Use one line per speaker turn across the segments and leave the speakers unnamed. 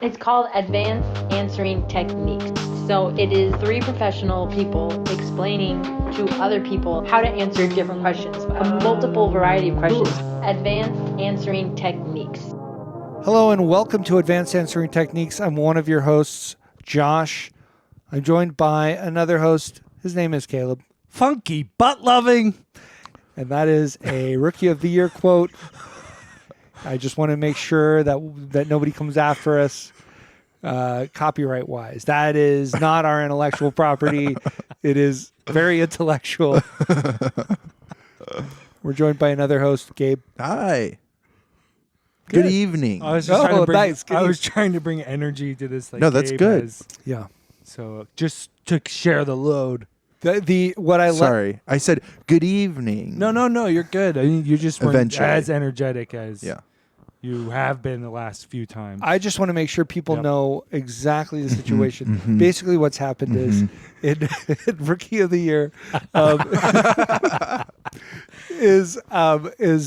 It's called Advanced Answering Techniques. So it is 3 professional people explaining to other people how to answer different questions, a multiple variety of questions. Advanced Answering Techniques.
Hello and welcome to Advanced Answering Techniques. I'm one of your hosts, Josh. I'm joined by another host. His name is Caleb.
Funky butt loving.
And that is a Rookie of the Year quote. I just want to make sure that nobody comes after us copyright wise. That is not our intellectual property. It is very intellectual. We're joined by another host, Gabe.
Hi. Good evening.
I was just trying to bring,
nice.
I was trying to bring energy to this. Like
No, that's
Gabe
good.
has.
Yeah.
So just to share the load.
Sorry. I said good evening.
No, you're good. I mean, you just weren't
Eventually.
as energetic as
Yeah.
you have been the last few times.
I just want to make sure people
Yep.
know exactly the situation.
mhm.
Basically, what's happened is in Rookie of the Year is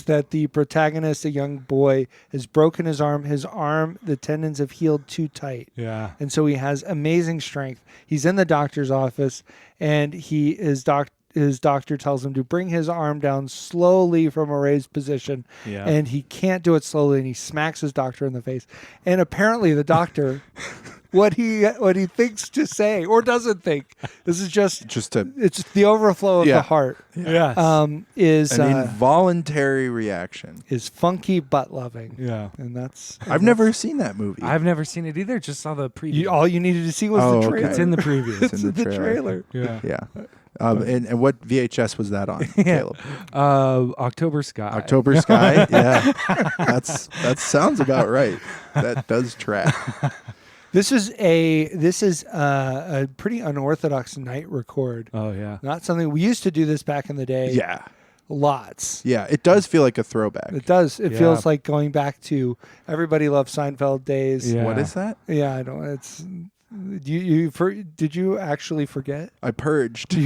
that the protagonist, a young boy, has broken his arm. His arm, the tendons have healed too tight.
yeah.
And so he has amazing strength. He's in the doctor's office, and his doctor tells him to bring his arm down slowly from a raised position.
Yeah.
And he can't do it slowly, and he smacks his doctor in the face. And apparently the doctor, what he thinks to say or doesn't think, this is it's the overflow of the heart.
Yes.
Is
An involuntary reaction.
is funky butt loving.
yeah.
And that's
I've never seen that movie.
I've never seen it either. Just saw the preview.
all you needed to see was
Oh,
the
okay.
trailer.
It's in the preview.
It's in the
trailer.
yeah.
yeah. And what VHS was that on, Caleb?
October Sky.
October Sky? Yeah. That sounds about right. That does track.
This is a pretty unorthodox night record.
Oh yeah.
Not something we used to do this back in the day.
Yeah.
Lots.
Yeah. It does feel like a throwback.
It does. It
Yeah.
feels like going back to Everybody Loved Seinfeld days.
Yeah.
What is that?
Yeah, I know. It's did you actually forget?
I purged.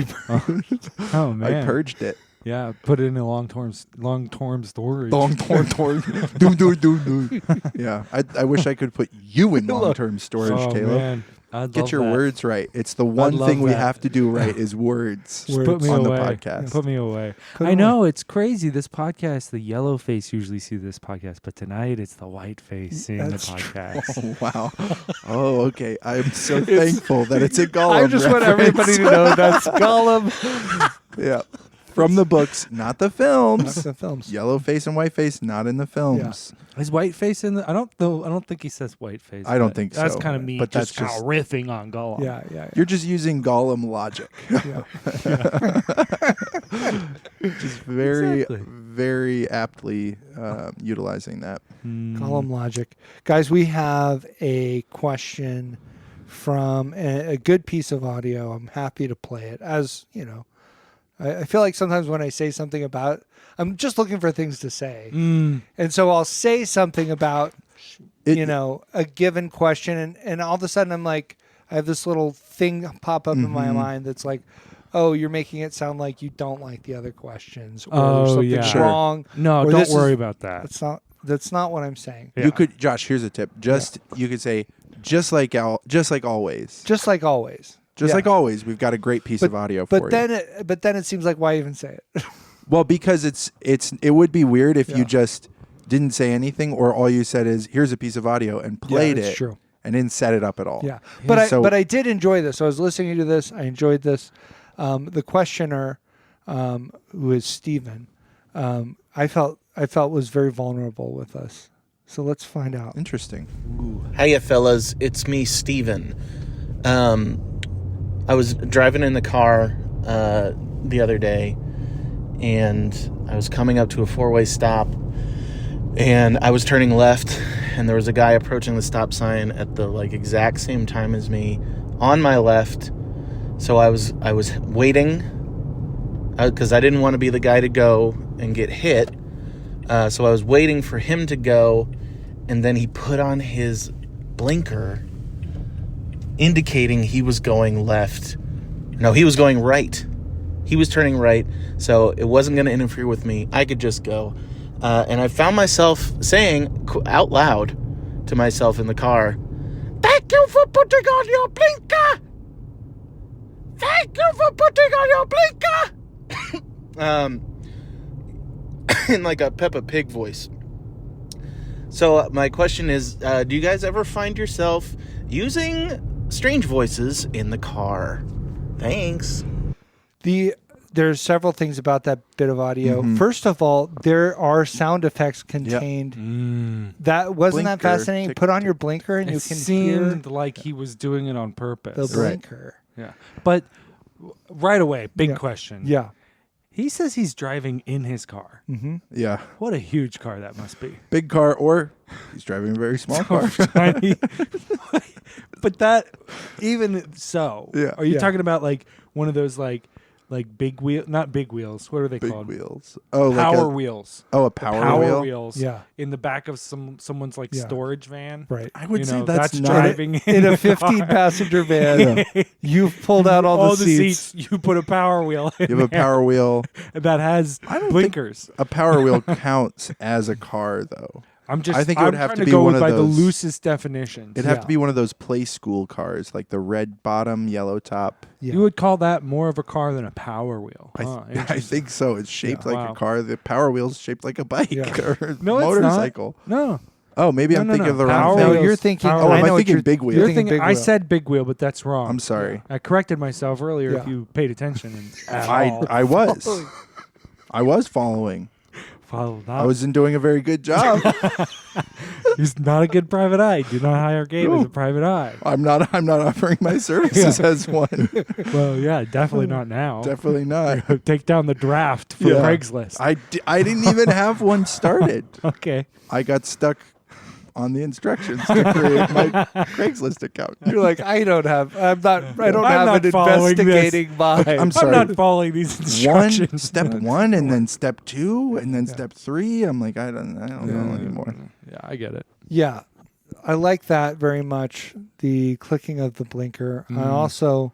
Oh man.
I purged it.
Yeah. Put it in a long-term storage.
Doom. Yeah. I wish I could put you in long-term storage,
Oh
Caleb.
man. I'd
Get
love
your
that.
words right. It's the one
love
thing we
that.
have to do right is words
Just put me
on
away.
the podcast.
Put me away.
Put
I
it
know it's crazy. This podcast, the yellow face usually see this podcast, but tonight it's the white face seeing the
That's true.
podcast.
Oh, wow. Oh, okay. I'm so thankful that it's a Gollum
I just want
reference.
everybody to know that's Gollum.
Yeah. From the books, not the films.
That's the films.
Yellow face and white face, not in the films.
Is white face in the? I don't think he says white face.
I don't
but
think
That's
so,
kind of me.
but
just
that's
kind of riffing on Gollum.
Yeah.
You're just using Gollum logic.
Yeah.
Just very,
Exactly.
very aptly utilizing that.
Gollum logic. Guys, we have a question from a good piece of audio. I'm happy to play it. As you know, I feel like sometimes when I say something about, I'm just looking for things to say. And so I'll say something about, a given question. And all of a sudden I'm like, I have this little thing pop up in my mind that's like, oh, you're making it sound like you don't like the other questions. Or there's
Oh,
something
yeah.
Sure.
wrong.
No,
or
don't
this
worry
is-
about that.
That's not what I'm saying.
Yeah.
You could, Josh. Here's a tip. You could say just like always.
Just like always.
Just
Yeah.
like always, we've got a great piece of audio for you.
But then it seems like, why even say it?
Well, because it would be weird if
Yeah.
you just didn't say anything, or all you said is here's a piece of audio and played
that's
it,
true.
and didn't set it up at all.
Yeah, but I did enjoy this. I was listening to this. I enjoyed this. The questioner, who is Stephen, I felt was very vulnerable with us. So let's find out.
Interesting.
Hiya, fellas. It's me, Steven. I was driving in the car the other day, and I was coming up to a four-way stop, and I was turning left, and there was a guy approaching the stop sign at the exact same time as me on my left. So I was waiting because I didn't want to be the guy to go and get hit. So I was waiting for him to go, and then he put on his blinker indicating he was going left. No, he was going right. He was turning right, so it wasn't going to interfere with me. I could just go. And I found myself saying out loud to myself in the car, Thank you for putting on your blinker. Thank you for putting on your blinker. In like a Peppa Pig voice. So my question is, do you guys ever find yourself using strange voices in the car? Thanks.
There's several things about that bit of audio. First of all, there are sound effects contained. That wasn't that
Blinker,
fascinating.
tick,
Put on
tick.
your blinker and
It
you can hear
seemed like he was doing it on purpose.
the blinker.
Yeah. But right away, big
Yeah.
question.
Yeah.
He says he's driving in his car.
Yeah.
What a huge car that must be.
Big car, or he's driving a very small car.
Tiny. But that, even so,
Yeah.
are you
Yeah.
talking about like one of those like big wheel, not big wheels. What are they
Big
called?
wheels. Oh,
Power
like a
wheels.
power wheel.
Wheels.
Yeah.
In the back of someone's like
Yeah.
storage van.
Right.
I would
You
say
know,
that's not.
driving
In a
the
15
car.
passenger van, you've pulled out all the seats.
You put a power wheel in
You have a
there
power wheel.
that has
I don't think-
blinkers.
A power wheel counts as a car, though.
I'm just.
I think it would
I'm
have
trying
to be
go
one
with
of
by the
those-
loosest definitions.
It'd have
Yeah.
to be one of those play school cars, like the red bottom, yellow top.
Yeah.
You would call that more of a car than a power wheel. Huh,
I
interesting.
think so. It's shaped
Yeah,
like
wow.
a car. The power wheel's shaped like a bike
Yeah.
or
No, it's
motorcycle.
No,
Oh, maybe
No,
I'm
no,
thinking
no.
of the
Power
wrong
No,
thing.
wheels.
you're thinking.
Power-
Oh,
I
am I
know what
thinking
you're-
big wheel?
You're
you're
thinking
thinking.
big
I
wheel.
said big wheel, but that's wrong.
I'm sorry.
I corrected myself earlier. If
Yeah.
you paid attention, at
I
all.
I was. I was following.
Follow
I wasn't doing a very good job.
He's not a good private eye. Do not hire Gabe as a private eye.
I'm not offering my services as one.
Well, yeah, definitely not now.
Definitely not.
Take down the draft for
Yeah.
Craigslist.
I didn't even have one started.
Okay.
I got stuck on the instructions to create my Craigslist account.
You're like, I don't have an
not following this.
investigating mind.
I'm sorry.
I'm not following these instructions.
Step one, and then step two, and then step three. I'm like, I don't know anymore.
Yeah, I get it.
Yeah, I like that very much. The clicking of the blinker. I also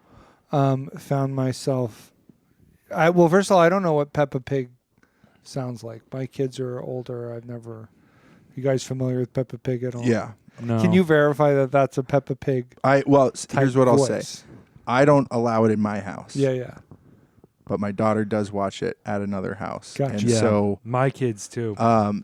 found myself. Well, first of all, I don't know what Peppa Pig sounds like. My kids are older. I've never. You guys familiar with Peppa Pig at all?
Yeah.
No.
Can you verify that that's a Peppa Pig?
Here's
type
what I'll
voice?
say. I don't allow it in my house.
Yeah.
But my daughter does watch it at another house.
Gotcha.
And
Yeah.
so,
My kids too.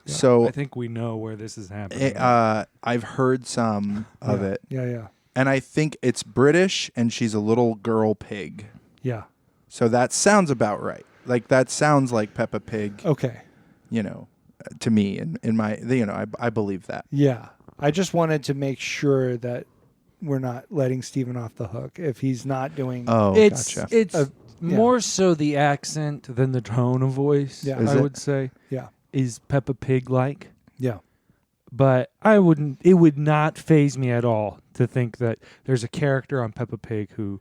so
I think we know where this is happening.
I've heard some of it,
Yeah.
and I think it's British, and she's a little girl pig.
Yeah.
So that sounds about right. Like that sounds like Peppa Pig,
Okay.
to me. In my, I believe that.
Yeah. I just wanted to make sure that we're not letting Steven off the hook if he's not doing.
Oh,
it's
gotcha.
it's
yeah.
more so the accent than the tone of voice.
Yeah.
Is
I
it?
would say
Yeah.
is Peppa Pig like.
Yeah.
But I wouldn't. It would not faze me at all to think that there's a character on Peppa Pig who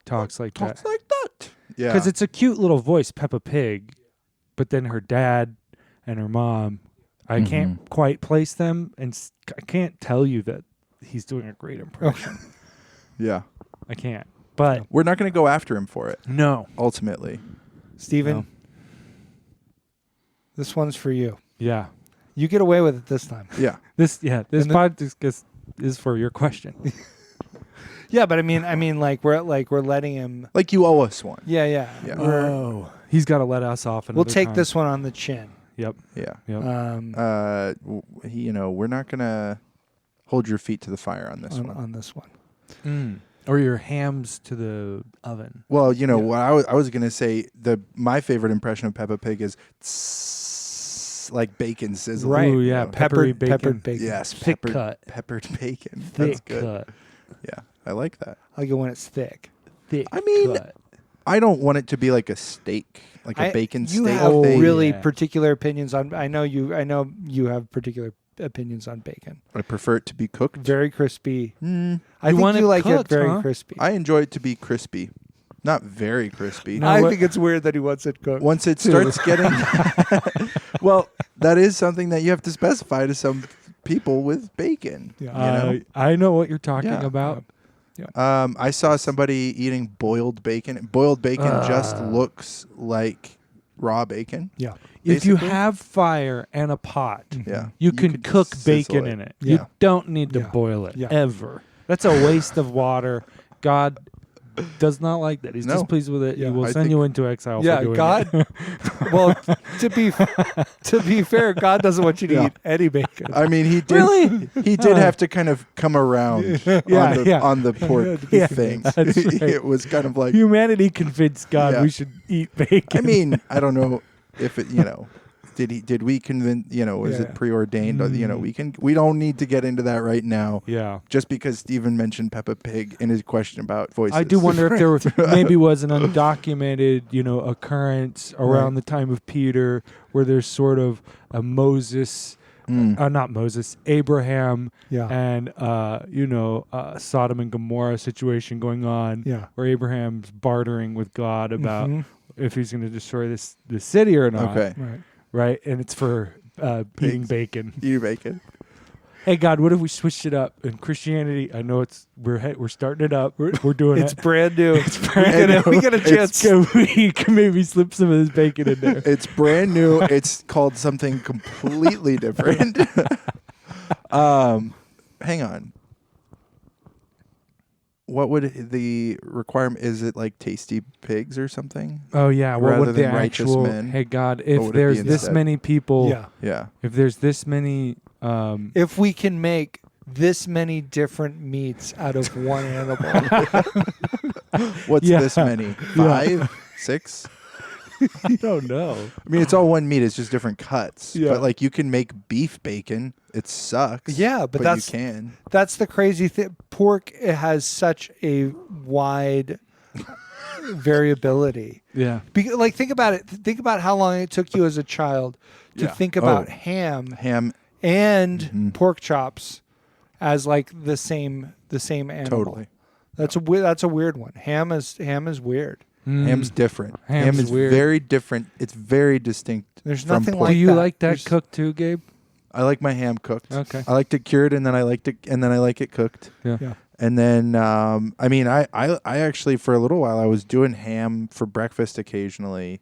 talks like
Talks
that.
like that. Yeah.
Because it's a cute little voice, Peppa Pig, but then her dad and her mom, I can't quite place them, and I can't tell you that he's doing a great impression.
Yeah.
I can't. But
We're not going to go after him for it,
no,
ultimately.
Steven,
No.
this one's for you.
yeah,
You get away with it this time.
Yeah.
this
And
podcast is for your question.
Yeah, but I mean, like we're letting him.
Like you owe us one.
Yeah.
Yeah.
We're-
He's got to let us off.
we'll
another
take
time.
this one on the chin.
Yep.
Yeah.
Yep.
We're not going to hold your feet to the fire on this one.
On this one.
Or your hams to the oven.
Well, what I was going to say, my favorite impression of Peppa Pig is tss, like bacon sizzling.
Right.
Ooh, yeah.
You know?
Peppery bacon.
Peppered bacon.
Yes,
Thick cut.
peppered bacon. That's
Thick
good.
cut.
Yeah, I like that.
I like it when it's thick.
Thick
I mean,
cut.
I don't want it to be like a steak, like a bacon
You
steak.
have
thing.
really
yeah.
particular opinions on. I know you have particular opinions on bacon.
I prefer it to be cooked.
Very crispy. I
You
think
want
you
it
like
cooked,
it very
huh?
crispy.
I enjoy it to be crispy, not very crispy.
No,
I
what-
think it's weird that he wants it cooked.
Once it starts getting, well, that is something that you have to specify to some people with bacon.
Yeah.
I know what you're talking
Yeah.
about.
I saw somebody eating boiled bacon. Boiled bacon just looks like raw bacon.
Yeah.
If you
Basically.
have fire and a pot,
Yeah,
you can cook
sizzle
bacon in it.
Yeah.
You don't need to
Yeah.
boil it
Yeah.
ever. That's a waste of water. God does not like that. He's
No.
displeased with it.
Yeah.
He will
I
send
think-
you into exile
Yeah,
for doing
God.
it.
Well, to be fair, God doesn't want you to
Yeah.
eat any bacon.
I mean, he did.
Really?
He did have to kind of come around
Yeah,
on the pork
Yeah,
thing.
that's right.
It was kind of like.
Humanity convinced God
Yeah.
we should eat bacon.
I mean, I don't know if it. Did we convince? Was
Yeah.
it preordained? We don't need to get into that right now.
yeah.
Just because Steven mentioned Peppa Pig in his question about voices.
I do wonder if there maybe was an undocumented, occurrence around the time of Peter where there's sort of a Moses, not Moses, Abraham,
Yeah.
and Sodom and Gomorrah situation going on,
Yeah.
where Abraham's bartering with God about
Mhm.
if he's going to destroy this city or not,
Okay.
Right.
right? And it's for eating bacon.
You bacon.
Hey God, what if we switched it up in Christianity? I know we're starting it up. We're doing
It's
it.
brand new.
It's brand new.
We get a
It's
chance.
We can maybe slip some of this bacon in there.
It's brand new. It's called something completely different. Hang on. What would the requirement? Is it like Tasty Pigs or something?
Oh yeah, what
Rather
would the
than righteous
actual?
men,
Hey God,
what
if
would it
there's
be
this
instead?
many people,
Yeah.
Yeah.
if there's this many,
If we can make this many different meats out of one animal.
What's
Yeah.
this many? 5, 6?
I don't know.
I mean, it's all one meat. It's just different cuts.
Yeah.
But like, you can make beef bacon. It sucks.
Yeah, but that's-
you can.
That's the crazy thing. Pork, it has such a wide variability.
Yeah,
Like, think about it. Think about how long it took you as a child to
Yeah.
think about
Oh.
ham
Ham.
and
Mhm.
pork chops as like the same animal.
Totally.
That's a weird one. Ham is weird.
Ham's different.
Ham's
Ham is
weird.
very different. It's very distinct.
There's
from
nothing
pork.
like
Do you
that.
like that
There's-
cooked too, Gabe?
I like my ham cooked.
Okay.
I like it cured, and then I like it cooked.
Yeah.
Yeah.
And then, I actually for a little while I was doing ham for breakfast occasionally,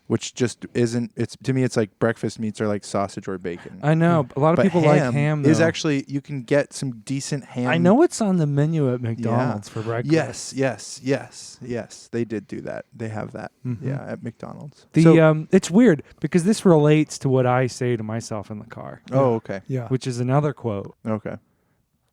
which just isn't. It's to me, it's like breakfast meats are like sausage or bacon.
I know a lot of
But
people like ham.
is
though.
actually you can get some decent ham.
I know it's on the menu at McDonald's for breakfast.
Yes. They did do that. They have that.
Mhm.
Yeah, at McDonald's.
The
So-
it's weird because this relates to what I say to myself in the car,
oh, okay.
Yeah.
which is another quote.
Okay.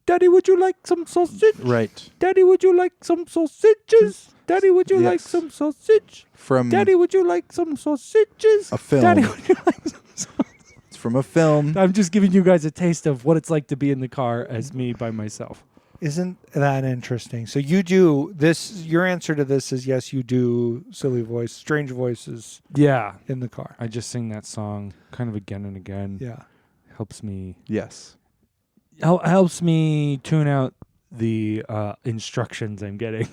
Daddy, would you like some sausage?
Right.
Daddy, would you like some sausages? Daddy, would you like
Yes.
some sausage?
From
Daddy, would you like some sausages?
a film.
Daddy, would you like some sausages?
It's from a film.
I'm just giving you guys a taste of what it's like to be in the car as me by myself.
Isn't that interesting? So you do this. Your answer to this is yes. You do strange voices
Yeah.
in the car.
I just sing that song kind of again and again.
Yeah.
Helps me helps me tune out the instructions I'm getting.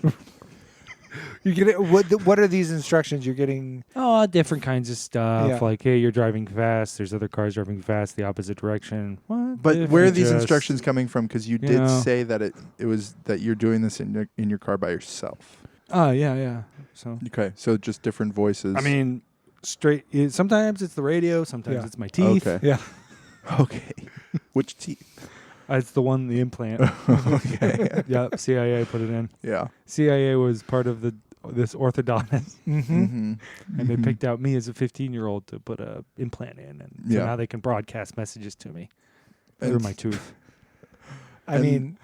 You get it. What are these instructions you're getting?
Oh, different kinds of stuff.
Yeah.
Like, hey, you're driving fast. There's other cars driving fast the opposite direction. What?
But
if
where
you
are these
just-
instructions coming from? Because you
you
did
know.
say that it was that you're doing this in your car by yourself.
Oh, yeah. So,
Okay, so just different voices.
I mean, sometimes it's the radio. Sometimes
Yeah.
it's my teeth.
Okay.
Yeah.
Okay. Which teeth?
It's the one, the implant.
Okay.
Yeah, CIA put it in.
Yeah.
CIA was part of this orthodontist,
Mm-hmm.
Mm-hmm.
and they picked out me as a 15-year-old to put a implant in, and so
Yeah.
now they can broadcast messages to me through my tooth.
I
And-
mean,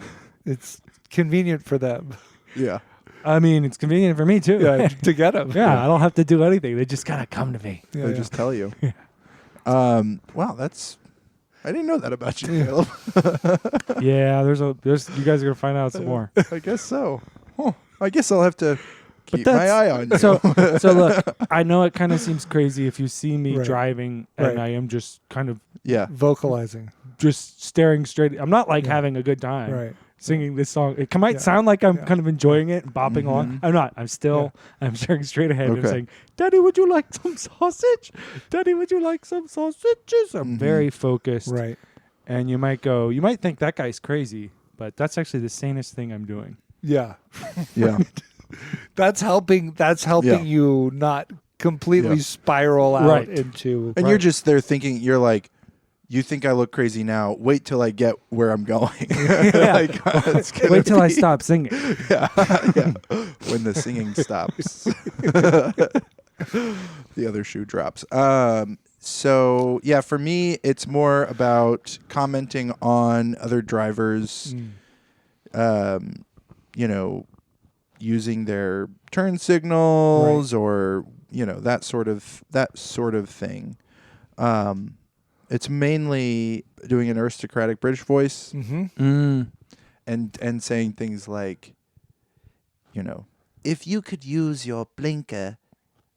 it's convenient for them.
Yeah.
I mean, it's convenient for me too.
Yeah, to get them.
Yeah, I don't have to do anything. They just gotta come to me.
Yeah,
They
yeah.
just tell you. Wow, I didn't know that about you, Caleb.
Yeah, there's you guys are gonna find out some more.
I guess so. Huh. I guess I'll have to keep my
that's-
eye on you.
So look, I know it kind of seems crazy if you see me
Right.
driving and
Right.
I am just kind of
yeah.
Vocalizing.
just staring straight. I'm not like
Yeah.
having a good time
Right.
singing this song. It might
Yeah.
sound like I'm
Yeah.
kind of enjoying it and bopping
Mhm.
along. I'm not. I'm still. I'm staring straight ahead and
Okay.
saying, "Daddy, would you like some sausage? Daddy, would you like some sausages?" I'm
Mhm.
very focused.
Right.
And you might think that guy's crazy, but that's actually the sanest thing I'm doing.
Yeah.
Yeah.
That's helping. That's helping
Yeah.
you not completely
Yeah.
spiral out
Right.
into.
And you're just there thinking, you're like, you think I look crazy now. Wait till I get where I'm going. It's gonna
Wait till I
be-
stop singing.
Yeah. When the singing stops. The other shoe drops. So, yeah, for me, it's more about commenting on other drivers, using their turn signals or, that sort of thing. It's mainly doing an aristocratic British voice and saying things like, if you could use your blinker,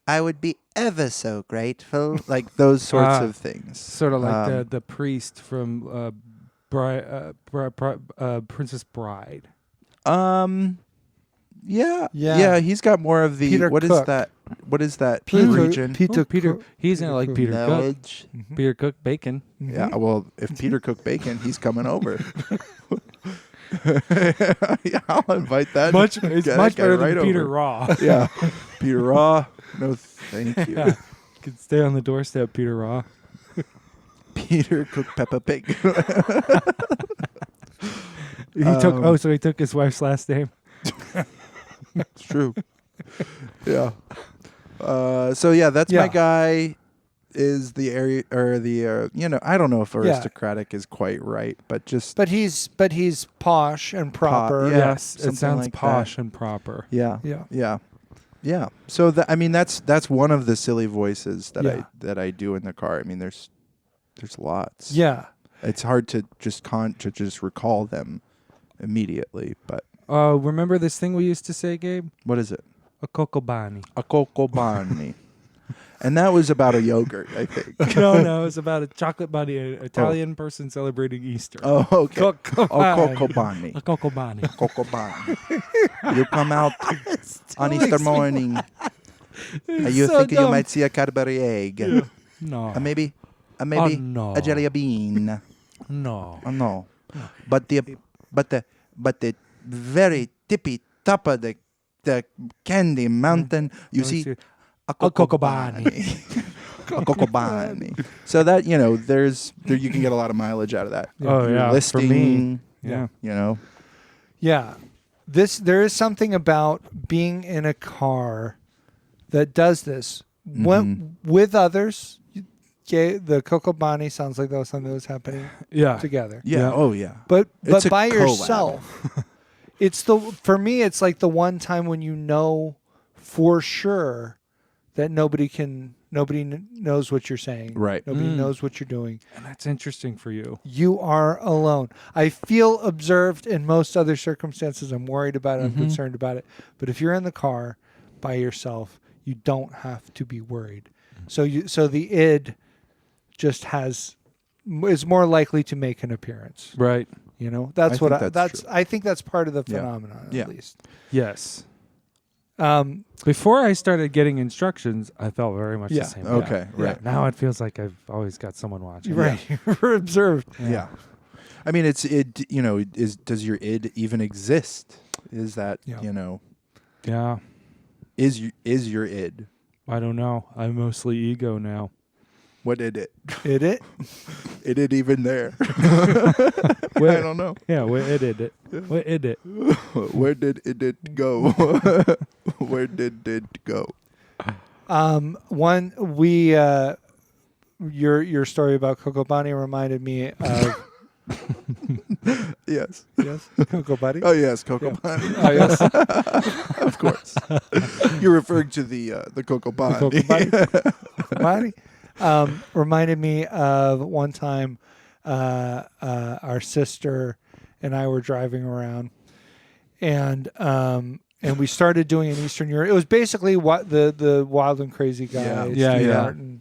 I would be ever so grateful. Like those sorts of things.
Sort of like the priest from Princess Bride.
Yeah. He's got more of the
Peter
what is
Cook.
that? What is that
Peter-
region?
Peter-
Peter. He's in like Peter Cook.
Knowledge.
Peter Cook bacon.
Yeah. Well, if Peter cooked bacon, he's coming over. Yeah, I'll invite that.
It's
Get that
much
guy
better than
right
Peter
over.
Raw.
Yeah, Peter Raw. No, thank you.
Yeah. Could stay on the doorstep, Peter Raw.
Peter cooked Peppa Pig.
So he took his wife's last name.
It's true. Yeah. So yeah, that's my
Yeah.
guy. Is the area or the I don't know if aristocratic is quite right, but just
But he's posh and proper.
Yeah,
Yes, it
something
sounds
like
posh and proper.
yeah.
Yeah.
So I mean that's one of the silly voices that
Yeah.
I do in the car. I mean there's lots.
Yeah.
It's hard to just recall them immediately, but
Remember this thing we used to say, Gabe?
what is it?
A cocobani.
A cocobani. And that was about a yogurt, I think.
No, it's about a chocolate bunny, an Italian person celebrating Easter.
Oh, okay.
Cocobani.
Cocobani.
A cocobani.
Cocobani. You come out on Easter morning and you
so
think you
dumb.
might see a Cadbury egg.
No.
Maybe
Oh, no.
a jelly bean.
No.
Oh, no. But the very tippy top of the candy mountain, you see a cocobani. A cocobani. So that, there you can get a lot of mileage out of that.
Oh,
You're
yeah. For
listing,
me. Yeah.
Yeah. There is something about being in a car that does this. When with others, the Cocobani sounds like that was something that was happening
Yeah.
together.
Yeah.
Yeah.
Oh, yeah.
But
It's a
by
collab.
yourself, for me it's like the one time when you know for sure that nobody knows what you're saying.
Right.
Nobody knows what you're doing.
And that's interesting for you.
You are alone. I feel observed in most other circumstances. I'm worried about it. I'm concerned about it. But if you're in the car by yourself, you don't have to be worried. So the id just is more likely to make an appearance.
Right.
That's
I think that's true.
I think that's part of the
Yeah.
phenomenon
Yeah.
at least.
Yes.
Um,
Before I started getting instructions, I felt very much
Yeah.
the same.
Okay. Right.
Now it feels like I've always got someone watching.
right. You're observed.
Yeah. I mean, does your id even exist? Is that,
Yeah.
Yeah.
is your id?
I don't know. I'm mostly ego now.
What did it?
It?
Is it even there? I don't know.
Yeah, where did it? Where did it?
Where did it go? Where did it go?
Your story about Cocobani reminded me of
Yes.
Cocobani.
Oh yes, Coco Bonnie.
Oh yes.
Of course. You're referring to the Coco Bonnie.
Cocobani. Reminded me of one time our sister and I were driving around and we started doing an Eastern Europe. It was basically what the Wild and Crazy guy,
Yeah,
Steve
yeah.
Martin,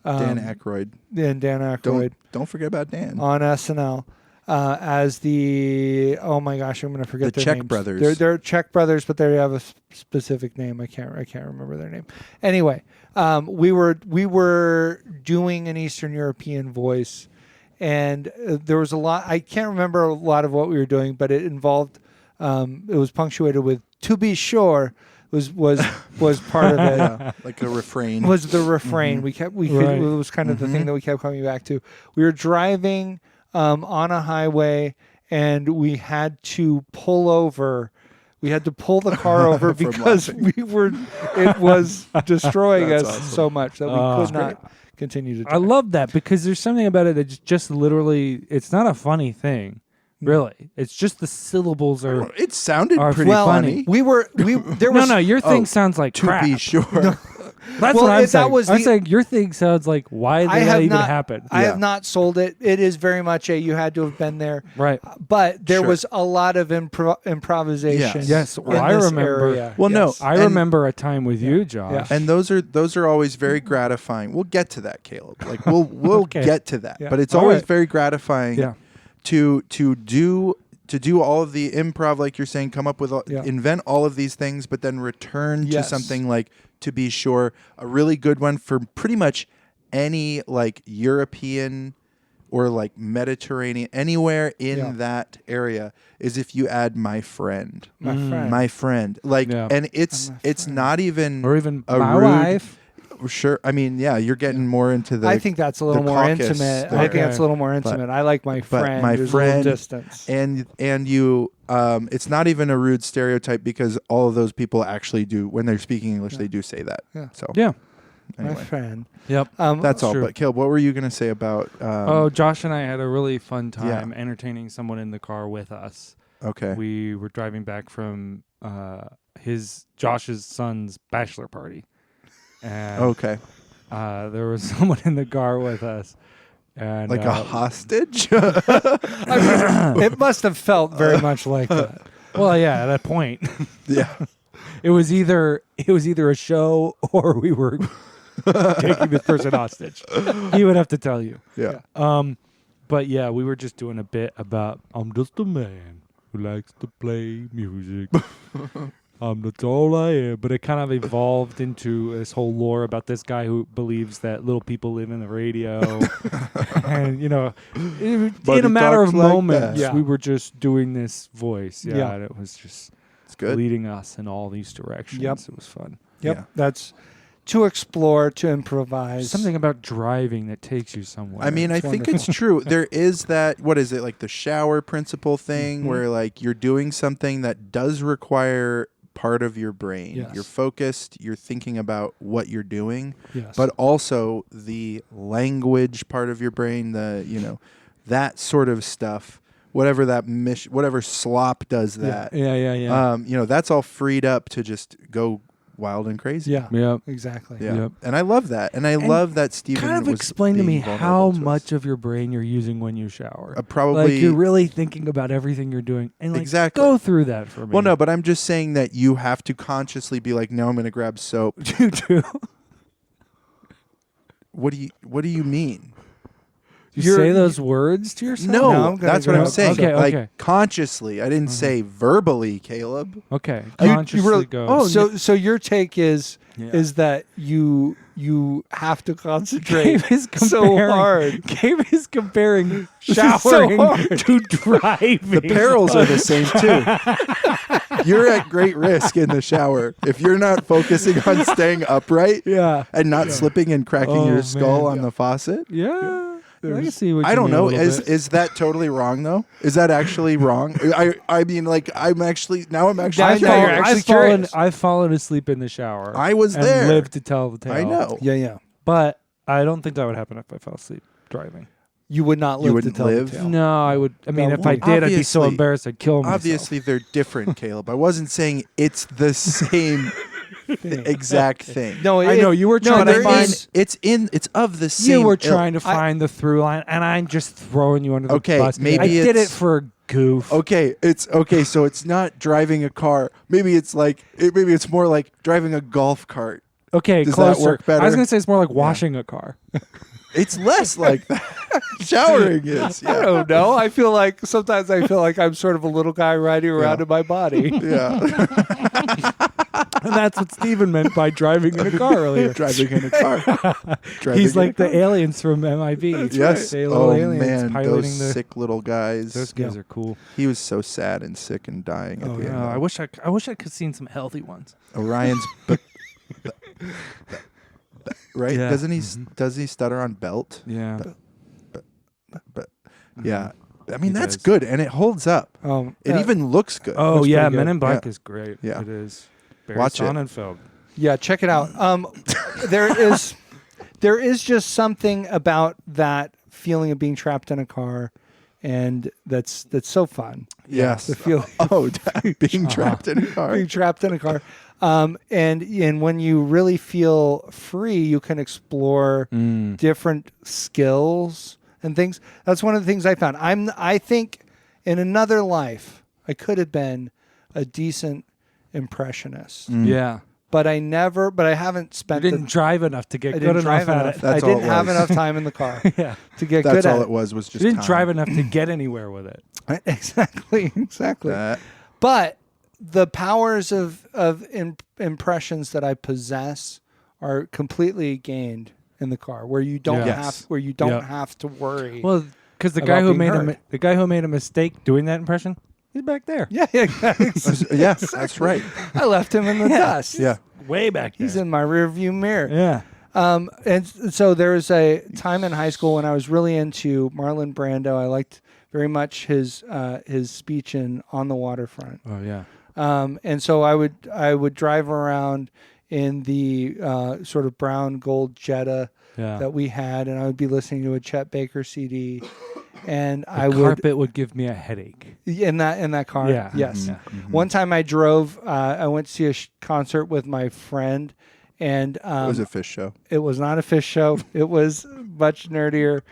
Dan Aykroyd.
and Dan Aykroyd
Don't forget about Dan.
on SNL as the I'm going to forget
The
their
Czech
names.
brothers.
They're Czech brothers, but they have a specific name. I can't remember their name. Anyway, we were doing an Eastern European voice, and there was a lot. I can't remember a lot of what we were doing, but it involved. It was punctuated with "to be sure." was part of it.
Yeah, like a refrain.
Was the refrain
Right.
it was kind of the thing that we kept coming back to. We were driving on a highway and we had to pull over. We had to pull the car over
From
because it was destroying us
That's awesome.
so much that we could not continue to drive.
I love that because there's something about it that's just literally, it's not a funny thing, really. It's just the syllables are.
It sounded
Are
pretty
well,
funny.
there was
No, your thing sounds like
To
crap.
be sure.
That's
Well,
what I'm
that
saying.
was
I'm
the-
saying your thing sounds like, why did
I
that
have
even
not
happen?
I
Yeah.
have not sold it. It is very much you had to have been there.
Right.
But there
Sure.
was a lot of improvisation.
Yes.
in
Well, I
this
remember-
area.
Well, no.
Yes.
I
And-
remember a time with you, Josh.
Yeah.
And those are always very gratifying. We'll get to that, Caleb. Like we'll
Okay.
get to that.
Yeah.
But it's
All
always
right.
very gratifying
Yeah.
to do all of the improv, like you're saying, come up with
Yeah.
invent all of these things, but then return
Yes.
to something like To Be Sure, a really good one for pretty much any like European or like Mediterranean, anywhere in
Yeah.
that area, is if you add my friend.
My friend.
My friend. Like
Yeah.
and it's
My
it's
friend.
not even
Or even
a
my
rude-
wife.
Sure. I mean, yeah, you're getting more into the
I think that's a little
the
more
caucus
intimate.
there.
I think that's a little more
But-
intimate. I like my friend.
my
There's
friend-
a little distance.
and you it's not even a rude stereotype because all of those people actually do when they're speaking English
Yeah.
they do say that.
Yeah.
So
Yeah.
My
anyway,
friend.
Yep.
that's all.
True.
But Caleb, what were you going to say about
Oh, Josh and I had a really fun
Yeah.
time entertaining someone in the car with us.
okay.
We were driving back from Josh's son's bachelor party, and
Okay.
there was someone in the car with us, and
Like a hostage?
It must have felt very much like that.
well, yeah, at that point,
yeah.
it was either a show or we were taking this person hostage. He would have to tell you.
Yeah.
But yeah, we were just doing a bit about I'm just a man who likes to play music. That's all I am. But it kind of evolved into this whole lore about this guy who believes that little people live in the radio. And,
But
in a
he
matter of
talks like
moments,
that.
we were just doing this voice. Yeah,
Yeah.
and it was just
It's good.
leading us in all these directions.
Yep.
It was fun.
Yep.
Yeah.
That's to explore, to improvise.
Something about driving that takes you somewhere.
I mean, I
It's
think
wonderful.
it's true. There is that, what is it, like the shower principle thing
Mhm.
where like you're doing something that does require part of your brain.
Yes.
You're focused, you're thinking about what you're doing,
yes.
but also the language part of your brain, that sort of stuff, whatever that whatever slop does that.
Yeah.
That's all freed up to just go wild and crazy.
yeah,
Yep.
exactly.
Yeah.
Yep.
And I love that. And I love that Stephen
Kind of
was
explain to me
being vulnerable
how
to us.
much of your brain you're using when you shower.
Probably
Like you're really thinking about everything you're doing, and like
Exactly.
go through that for me.
Well, no, but I'm just saying that you have to consciously be like, no, I'm going to grab soap.
you do.
What do you mean?
You
You're-
say those words to yourself.
No,
No, I'm gonna
that's what I'm
grab
saying.
soap. Okay,
like
okay.
consciously. I didn't say verbally, Caleb.
Okay.
You
Consciously
really-
go.
Oh,
So your take is
Yeah.
that you have to concentrate
Gabe is
so
comparing.
hard.
Gabe is comparing
This is so
showering
hard.
to driving.
The perils are the same too. You're at great risk in the shower if you're not focusing on staying upright
Yeah.
and not slipping and cracking
Oh,
your skull
man.
on the faucet.
Yeah. I can see what
I
you
don't
mean a
know.
little bit.
Is that totally wrong though? Is that actually wrong? I mean, like I'm actually now I'm actually.
Now you're actually curious.
I've fallen asleep in the shower.
I was
and
there.
lived to tell the tale.
I know.
Yeah.
But I don't think that would happen if I fell asleep driving.
You would not
You
live to
wouldn't
tell
live?
the tale.
No, I would. I mean,
No,
if I
well,
did, I'd be so
obviously-
embarrassed I'd kill myself.
Obviously, they're different, Caleb. I wasn't saying it's the same exact thing.
No,
I know you were
no,
trying
but
to
there
find.
is-
it's of the same.
You were
ilk.
trying to find the through line, and I'm just throwing you under the
Okay,
bus.
maybe
I did it
it's-
for a goof.
Okay, it's okay. So it's not driving a car. Maybe it's maybe it's more like driving a golf cart.
Okay,
Does that
closer.
work better?
I was gonna say it's more like washing a car.
It's less like that. Showering is.
I
Yeah.
don't know. I feel like I'm sort of a little guy riding around
Yeah.
in my body.
Yeah.
That's what Steven meant by driving in a car earlier.
Driving in a car. Driving
He's
in a
like the
car.
aliens from MIB.
Yes.
The little
Oh
aliens
man,
piloting
those sick little guys.
Those guys are cool.
He was so sad and sick and dying at
Oh
the end.
yeah, I wish I could have seen some healthy ones.
Orion's, right?
Yeah.
Doesn't he? Does he stutter on belt?
Yeah.
But yeah, I mean
He
that's
does.
good, and it holds up. It
uh,
even looks good.
Oh
Looks
yeah,
pretty
Men
good.
in Black
Yeah.
is great.
Yeah.
It is. Barry
Watch it.
Sonnenfeld.
Yeah, check it out. There is just something about that feeling of being trapped in a car, and that's so fun.
Yes.
The feeling
Oh, being trapped in a car.
being trapped in a car. And when you really feel free, you can explore different skills and things. That's one of the things I found. I think in another life I could have been a decent impressionist,
Yeah.
but I haven't
You
spent.
didn't drive enough to get
I
good
didn't
enough
drive
at
enough.
it.
That's
I
all
didn't
it
have
was.
enough time in the car
Yeah.
to get
That's
good
all
at
it was just
You didn't
time.
drive enough to get anywhere with it.
Exactly. But the powers of impressions that I possess are completely gained in the car, where you don't
Yes.
have to worry.
Well, because the
About
guy who
being
made
heard.
the guy who made a mistake doing that impression, he's back there.
yeah,
Yeah, that's right.
I left him in the dust.
Yeah.
Way back there.
He's in my rear view mirror.
Yeah.
And so there was a time in high school when I was really into Marlon Brando. I liked very much his speech in On the Waterfront.
Oh yeah.
And so I would drive around in the sort of brown gold Jetta
Yeah.
that we had, and I would be listening to a Chet Baker CD, and I would
Carpet would give me a headache.
in that car.
Yeah.
Yes.
Yeah.
One time I drove. I went to see a concert with my friend, and
It was a fish show.
it was not a fish show. It was much nerdier.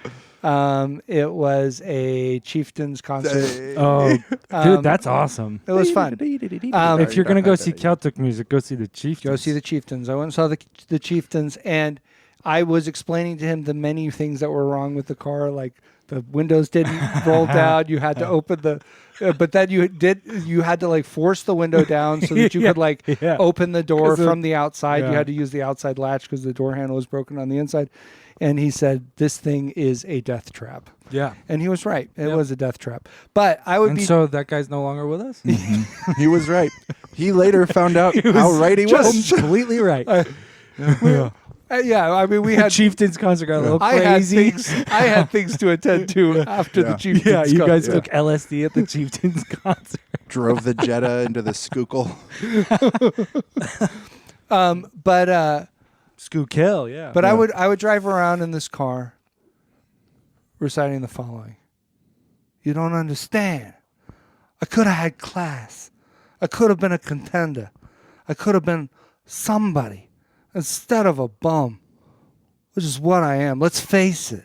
It was a Chieftains concert.
Oh, dude, that's awesome.
It was fun.
If you're gonna go see Celtic music, go see the Chiefs.
Go see the Chieftains. I went and saw the Chieftains, and I was explaining to him the many things that were wrong with the car, like the windows didn't roll down. You had to open the, but then you had to like force the window down so that you
Yeah,
could like
yeah.
open the door
'Cause of-
from the outside. You
yeah.
had to use the outside latch because the door handle was broken on the inside. And he said, "This thing is a death trap."
Yeah.
And he was right. It
Yep.
was a death trap. But I would
And
be
so that guy's no longer with us.
He was right. He later found out how right he was.
Completely right.
yeah. I mean, we had
Chieftains concert got a little
I
crazy.
I had things to attend to after the
Yeah.
Chieftains.
Yeah, you guys
concert.
took LSD at the Chieftains concert.
Drove the Jetta into the Schuylkill.
But
Schuylkill, yeah.
I would drive around in this car reciting the following. You don't understand. I could have had class. I could have been a contender. I could have been somebody instead of a bum, which is what I am. Let's face it.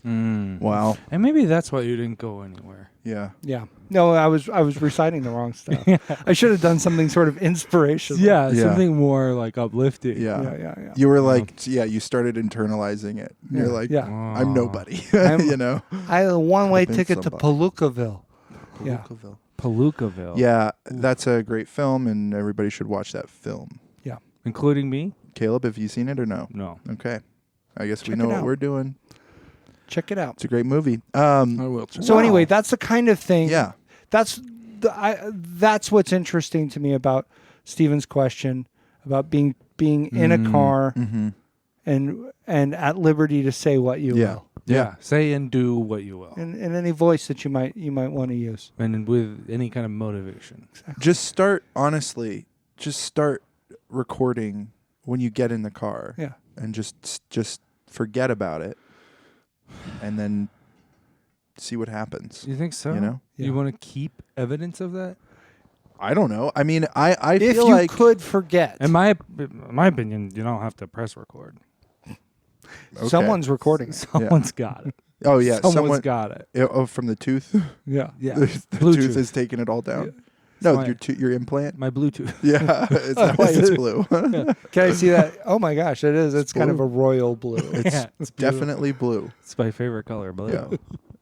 Wow.
And maybe that's why you didn't go anywhere.
Yeah.
Yeah. No, I was reciting the wrong stuff. I should have done something sort of inspirational.
Yeah,
Yeah.
something more like uplifting.
Yeah.
Yeah.
You were like, you started internalizing it. You're
Yeah,
like,
yeah.
I'm nobody.
I'm-
you know?
I had a one-way
Been
ticket to
somebody.
Palookaville. Yeah.
Palookaville.
Yeah, that's a great film, and everybody should watch that film.
Including me?
Caleb, have you seen it or no?
No.
Okay. I guess we
Check
know
it
what
out.
we're doing.
Check it out.
It's a great movie.
I will.
So anyway, that's the kind of thing.
Yeah.
That's that's what's interesting to me about Steven's question about being in a car
Mm-hmm.
and at liberty to say what you
Yeah.
will
Yeah. Say and do what you will.
in any voice that you might want to use.
And with any kind of motivation.
Just start, honestly, just start recording when you get in the car.
Yeah.
And just forget about it. And then see what happens.
You think so?
You know?
Yeah.
You want to keep evidence of that?
I don't know. I mean, I
If
feel
you
like
could forget,
In my opinion, you don't have to press record.
Okay.
someone's recording it.
Someone's got it.
Oh yeah,
Someone's
someone
got it.
oh, from the tooth.
Yeah.
Yeah.
the
Bluetooth.
tooth is taking it all down. No,
my-
your implant.
My Bluetooth.
Yeah, is that why it's blue?
Can I see that? Oh my gosh, it is. It's kind of
blue.
a royal blue.
It's
Yeah, it's blue.
definitely blue.
It's my favorite color, blue.
Yeah,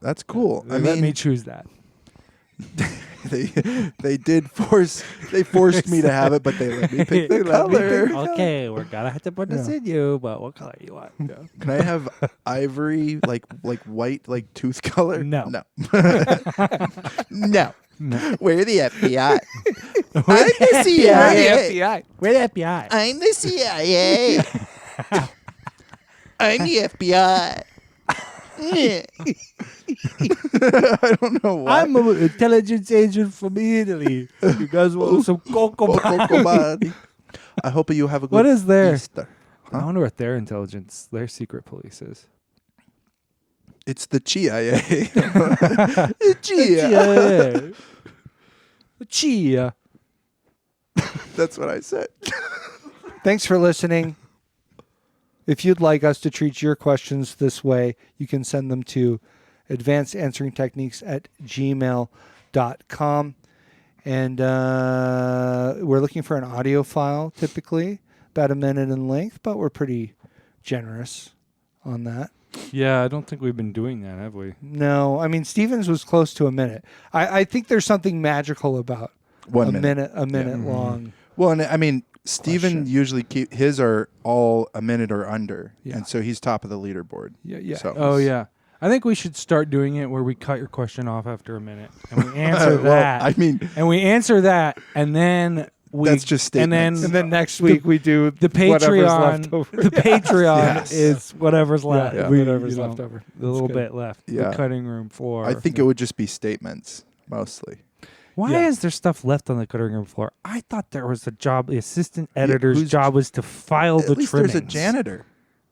that's cool. I
Let
mean,
me choose that.
they forced me to have it, but they let me pick the color.
Okay, we're gonna have to put this in you, but what color you want? Yeah.
Can I have ivory, like white, like tooth color?
No.
No. No. We're the FBI. I'm the CIA.
We're the FBI.
I'm the CIA. I'm the FBI. I don't know why.
I'm an intelligence agent from Italy. You guys want some cocoa?
Cocobani. I hope you have a good
What is there?
Easter.
I wonder what their intelligence, their secret police is.
It's the CIA. Chia.
Chia.
That's what I said.
Thanks for listening. If you'd like us to treat your questions this way, you can send them to advancedansweringtechniques@gmail.com. And we're looking for an audio file, typically about a minute in length, but we're pretty generous on that.
Yeah, I don't think we've been doing that, have we?
No, I mean, Stevens was close to a minute. I think there's something magical about
1
a
minute.
minute long.
Well, and I mean, Steven
Question.
usually his are all a minute or under,
Yeah.
and so he's top of the leaderboard.
Yeah.
So
Oh, yeah. I think we should start doing it where we cut your question off after a minute and we answer
Well,
that.
I mean,
and then we
That's just
and then
statements.
And then next week we do
the
whatever's left
Patreon.
over.
The Patreon
Yes.
is whatever's left.
Yeah.
Whatever's
you know,
left over.
The little
good.
bit left.
Yeah.
The cutting room floor.
I think it would just be statements mostly.
Why
Yeah.
is there stuff left on the cutting room floor? I thought there was a job. The assistant editor's
whose-
job was to file the
At least
trimmings.
there's a janitor.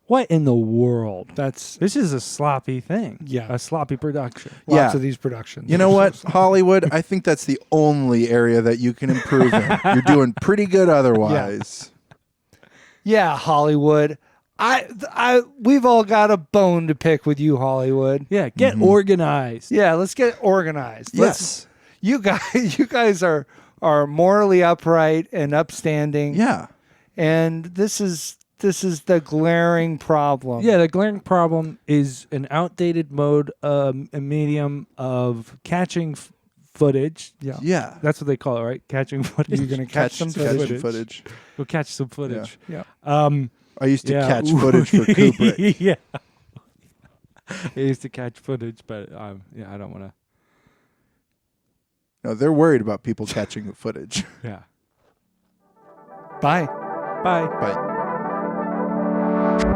What in the world?
That's
This is a sloppy thing.
Yeah.
A sloppy production.
lots
Yeah.
of these productions.
You know what, Hollywood? I think that's the only area that you can improve in. You're doing pretty good otherwise.
Yeah, Hollywood. We've all got a bone to pick with you, Hollywood.
Yeah, get organized.
Yeah, let's get organized.
Yes.
You guys are morally upright and upstanding.
Yeah.
And this is the glaring problem.
Yeah, the glaring problem is an outdated mode, a medium of catching footage.
Yeah.
Yeah.
That's what they call it, right? Catching footage.
You're gonna catch some footage.
footage.
Go catch some footage.
Yeah.
I used to
Yeah.
catch footage for Kubrick.
Yeah. I used to catch footage, but yeah, I don't want to.
No, they're worried about people catching the footage.
Yeah.
Bye.
Bye.
Bye.